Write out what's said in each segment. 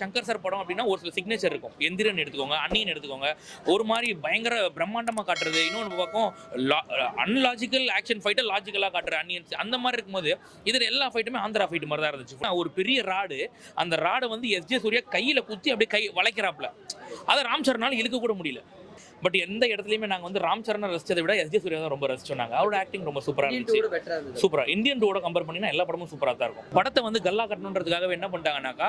Shankar sir படம் அப்படின்னா ஒரு சில சிக்னேச்சர் இருக்கும். எந்திரன் எடுத்துக்கோங்க, அந்நியன் எடுத்துக்கோங்க. ஒரு மாதிரி பயங்கர பிரம்மாண்டமா காட்டுறது. இன்னொன்று பக்கம் அன்லாஜிக்கல் ஆக்ஷன் ஃபைட்டை லாஜிக்கலாக காட்டுற அந்நியன். அந்த மாதிரி இருக்கும்போது இதில் எல்லா ஃபைட்டுமே ஆந்திரா ஃபைட் மாதிரி தான் இருந்துச்சு. ஒரு பெரிய ராடு, அந்த ராடை வந்து எஸ்ஜே சூர்யா கையில் குத்தி அப்படியே கை வளைக்கிறாப்புல. அதை ராம் சரனால் இழுக்க கூட முடியல. பட் எந்த இடத்துலையுமே நாங்கள் வந்து ராம் சரணை ரசிச்சதை விட எஸ்ஜே சூர்யா தான் ரொம்ப ரசிச்சோம். நாங்கள் அவரோட ஆக்டிங் ரொம்ப சூப்பராக இருந்துச்சு. சூப்பராக இந்தியன் டூவோட கம்பேர் பண்ணினா எல்லா படமும் சூப்பராக தான் இருக்கும். படத்தை வந்து கல்லா கட்டணுன்றதுக்காகவே என்ன பண்ணிட்டாங்கன்னாக்கா,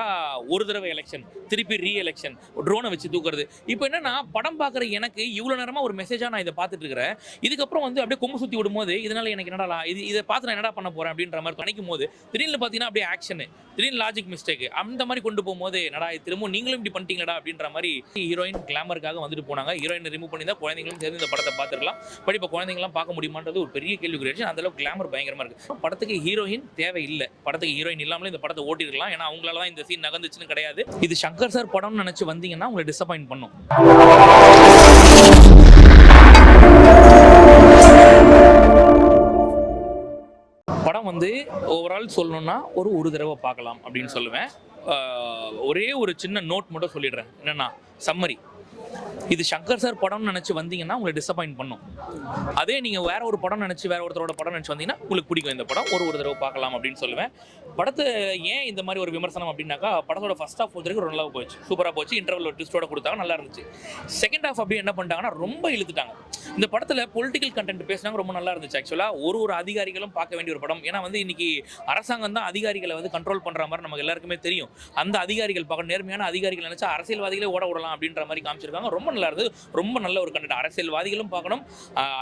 ஒரு தடவை எலெக்ஷன், திருப்பி ரீ எலெக்ஷன், ட்ரோனை வச்சு தூக்குறது. இப்போ என்னன்னா, படம் பார்க்குற எனக்கு இவ்வளோ நேரமாக ஒரு மெசேஜாக நான் இதை பார்த்துட்டு இருக்கிறேன். இதுக்கப்புறம் வந்து அப்படியே கொம்பு சுற்றி விடும்போது இதனால எனக்கு என்னடா இதை பார்த்து நான் என்னடா பண்ண போகிறேன் அப்படின்ற மாதிரி நினைக்கும் போது திடீர்னு பார்த்தீங்கன்னா அப்படியே ஆக்ஷனு, திடீர்னு லாஜிக் மிஸ்டேக் அந்த மாதிரி கொண்டு போகும்போது என்னடா திரும்ப நீங்களும் இப்படி பண்ணிட்டீங்களா அப்படின்ற மாதிரி ஹீரோயின் கிளாமருக்காக வந்துட்டு போனாங்க. ஹீரோயின் ரிமூவ் பண்ணி தான் குழந்தைங்களும் சேர்ந்து இந்த படத்தை பார்த்துருக்கலாம். பட் இப்போ குழந்தைங்களாம் பார்க்க முடியுமான்றது ஒரு பெரிய கேள்விக்குரிய. அந்த அளவுக்கு கிளாமர் பயங்கரமாக இருக்குது. படத்துக்கு ஹீரோயின் தேவை இல்லை. படத்துக்கு ஹீரோயின் இல்லாமலே இந்த படத்தை ஓட்டிருக்கலாம். ஏன்னா அவங்களால தான் இந்த சீன் நகர்ந்துச்சுன்னு கிடையாது. இது சங்கர் சார் படம்னு நினச்சி வந்தீங்கன்னா உங்களை டிசப்பாயிண்ட் பண்ணும். படம் வந்து ஓவரால் சொல்லணும்னா ஒரு தடவை பார்க்கலாம் அப்படின்னு சொல்லுவேன். ஒரே ஒரு சின்ன நோட் மட்டும் சொல்லிடுறேன். என்னன்னா, சம்மரி, இது சங்கர் சார் படம்னு நினச்சி வந்தீங்கன்னா உங்களை டிசப்பாயிண்ட் பண்ணும். அதே நீங்கள் வேற ஒரு படம் நினச்சி வேற ஒருத்தரோட படம் நினச்சி வந்தீங்கன்னா உங்களுக்கு பிடிக்கும். இந்த படம் ஒரு தடவை பார்க்கலாம் அப்படின்னு சொல்லுவேன். படத்தை ஏன் இந்த மாதிரி ஒரு விமர்சனம் அப்படின்னாக்கா, படத்தோட ஃபர்ஸ்ட் ஹாஃப் ஒருத்தருக்கு ரொம்ப நல்லா போச்சு, சூப்பராக போச்சு. இன்டர்வல் ஒரு ட்விஸ்டோட கொடுத்தாங்க, நல்லா இருந்துச்சு. செகண்ட் ஹாஃப் அப்படி என்ன பண்ணிட்டாங்கன்னா ரொம்ப இழுத்துட்டாங்க. இந்த படத்தில் பொலிட்டிக்கல் கண்டென்ட் பேசினாங்க, ரொம்ப நல்லா இருந்துச்சு. ஆக்சுவலாக ஒரு அதிகாரிகளும் பார்க்க வேண்டிய ஒரு படம். ஏன்னா வந்து இன்னைக்கு அரசாங்கம் தான் அதிகாரிகளை வந்து கண்ட்ரோல் பண்ணுற மாதிரி நமக்கு எல்லாருக்குமே தெரியும். அந்த அதிகாரிகள் பார்க்க நேர்மையான அதிகாரிகள் நினச்சா அரசியல்வாதிகளே ஓட விடலாம் அப்படின்ற மாதிரி காமிச்சிருக்காங்க. ரொம்ப நல்லா இருந்தது. ரொம்ப நல்ல ஒரு கண்டென்ட். அரசியல்வாதிகளும் பார்க்கணும்,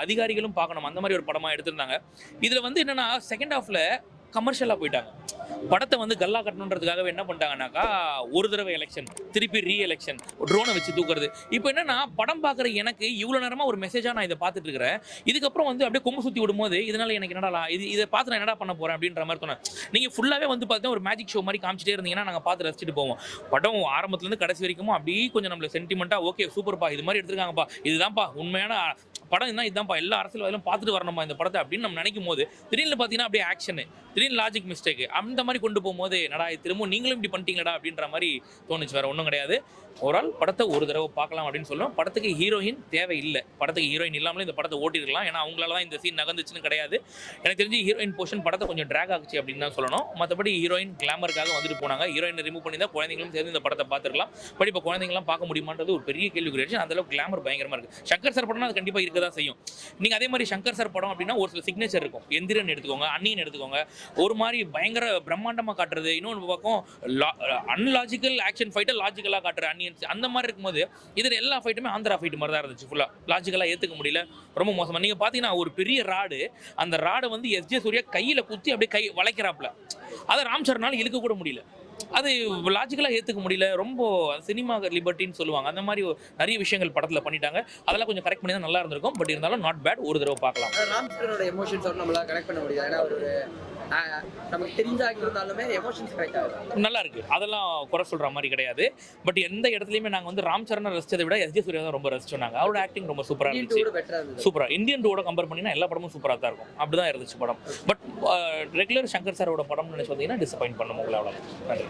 அதிகாரிகளும் பார்க்கணும். அந்த மாதிரி ஒரு படமா எடுத்திருந்தாங்க. இதுல வந்து என்னன்னா, செகண்ட் ஹாஃப்ல கமர்ஷியலா போயிட்டாங்க. படத்தை வந்து கல்லா கட்டணுன்றதுக்காகவே என்ன பண்ணிட்டாங்கன்னாக்கா, ஒரு தடவை எலெக்ஷன், திருப்பி ரீ எலெக்ஷன், ட்ரோனை வச்சு தூக்குறது. இப்போ என்னன்னா, படம் பார்க்குற எனக்கு இவ்வளோ நேரமாக ஒரு மெசேஜாக நான் இதை பார்த்துட்டு இருக்கிறேன். இதுக்கப்புறம் வந்து அப்படியே கொம்பு சுற்றி விடும்போது இதனால எனக்கு என்னடா இதை பார்த்து நான் என்னடா பண்ண போகிறேன் அப்படின்ற மாதிரி தோணும். நீங்கள் ஃபுல்லாகவே வந்து பார்த்தீங்கன்னா ஒரு மேஜிக் ஷோ மாதிரி காமிச்சிட்டே இருந்தீங்கன்னா நாங்கள் பார்த்து ரசிச்சுட்டு போவோம். படம் ஆரம்பத்துலேருந்து கடைசி வரைக்கும் அப்படியே கொஞ்சம் நம்மளை சென்டிமெண்ட்டாக ஓகே சூப்பர்ப்பா, இது மாதிரி எடுத்துருக்காங்கப்பா, இதுதான்ப்பா உண்மையான படம், என்ன இதுதான்ப்பா, எல்லா அரசியல்வாதிகளும் பார்த்துட்டு வரணுமா இந்த படத்தை அப்படின்னு நம்ம நினைக்கும் போது திடீர்னு பார்த்தீங்கன்னா அப்படியே ஆக்ஷனு, திடீர்னு லாஜிக் மிஸ்டேக் அந்த மாதிரி கொண்டு போகும்போது என்னடா திரும்ப நீங்களும் இப்படி பண்ணிட்டீங்களா அப்படின்ற மாதிரி தோணுச்சு. வேற ஒன்றும் கிடையாது. ஓவரால் படத்தை ஒரு தடவை பார்க்கலாம் அப்படின்னு சொல்லுவோம். படத்துக்கு ஹீரோயின் தேவை இல்லை. படத்துக்கு ஹீரோயின் இல்லாமலே இந்த படத்தை ஓட்டிருக்கலாம். ஏன்னா அவங்களால தான் இந்த சீன் நகர்ந்துச்சுன்னு கிடையாது. எனக்கு தெரிஞ்சு ஹீரோயின் போர்ஷன் படத்தை கொஞ்சம் ட்ராக் ஆகுச்சு அப்படின்னு தான் சொல்லணும். மற்றபடி ஹீரோயின் கிளாமருக்காக வந்துட்டு போனாங்க. ஹீரோயின் ரிமூவ் பண்ணி தான் குழந்தைங்களும் சேர்ந்து இந்த படத்தை பார்த்துருக்கலாம். பட் இப்போ குழந்தைங்களாம் பார்க்க முடியுமான்றது ஒரு பெரிய கேள்விக்குரிய. அந்த அளவுக்கு கிளாமர் பயங்கரமாக இருக்குது. சங்கர் சார் படம்னா அது கண்டிப்பாக இருக்க தான் செய்யும். நீங்கள் அதே மாதிரி சங்கர் சார் படம் அப்படின்னா ஒரு சில சிக்னேச்சர் இருக்கும். எந்திரன் எடுத்துக்கோங்க, அந்நியன் எடுத்துக்கோங்க. ஒரு மாதிரி பயங்கர பிரம்மாண்டமாக காட்டுறது. இன்னொன்று பக்கம் அன்லாஜிக்கல் ஆக்ஷன் ஃபைட்டை லாஜிக்கலாக காட்டுற அந்நியன். அந்த மாதிரி இருக்கும்போது இதில் எல்லா ஃபைட்டுமே ஆந்திரா ஃபைட் மாதிரி தான் இருந்துச்சு. ஃபுல்லாக லாஜிக்கலாக ஏற்றுக்க முடியல. ரொம்ப மோசமாக. நீங்கள் பார்த்தீங்கன்னா ஒரு பெரிய ராடு, அந்த ராடை வந்து எஸ்ஜே சூர்யா கையில் குத்தி அப்படியே கை வளைக்கிறாப்புல. அதை ராம் சரனால் இழுக்க கூட முடியல. அது லாஜிக்கலாக ஏற்றுக்க முடியல. ரொம்ப சினிமா லிபர்ட்டின்னு சொல்லுவாங்க. அந்த மாதிரி நிறைய விஷயங்கள் படத்தில் பண்ணிட்டாங்க. அதெல்லாம் கொஞ்சம் கரெக்ட் பண்ணி தான் நல்லா இருந்திருக்கும். பட் இருந்தாலும் நாட் பேட், ஒரு தடவை பார்க்கலாம். ராம் சரணோட எமோஷன்ஸ் நம்மளால கனெக்ட் பண்ண முடியாது. ஏன்னா ஒரு நமக்கு தெரிஞ்சாக இருந்தாலுமே எமோஷன்ஸ் கரெக்ட் ஆகுது, நல்லா இருக்கு. அதெல்லாம் குறை சொல்ற மாதிரி கிடையாது. பட் எந்த இடத்துலையுமே நாங்கள் வந்து ராம் சரணை ரசிச்சதை விட எஸ்ஜே சூர்யா தான் ரொம்ப ரசிச்சோம். நாங்கள் அவரோட ஆக்டிங் ரொம்ப சூப்பராக இருந்துச்சு. சூப்பராக இந்தியன் டூவோட கம்பேர் பண்ணினா எல்லா படமும் சூப்பராக தான் இருக்கும். அப்படிதான் இருந்துச்சு படம். பட் ரெகுலர் சங்கர் சாரோட படம்னு நினைச்சு வந்தீங்கன்னா டிசப்பாயிண்ட் பண்ணும் உங்களை. அவ்வளோ நன்றி.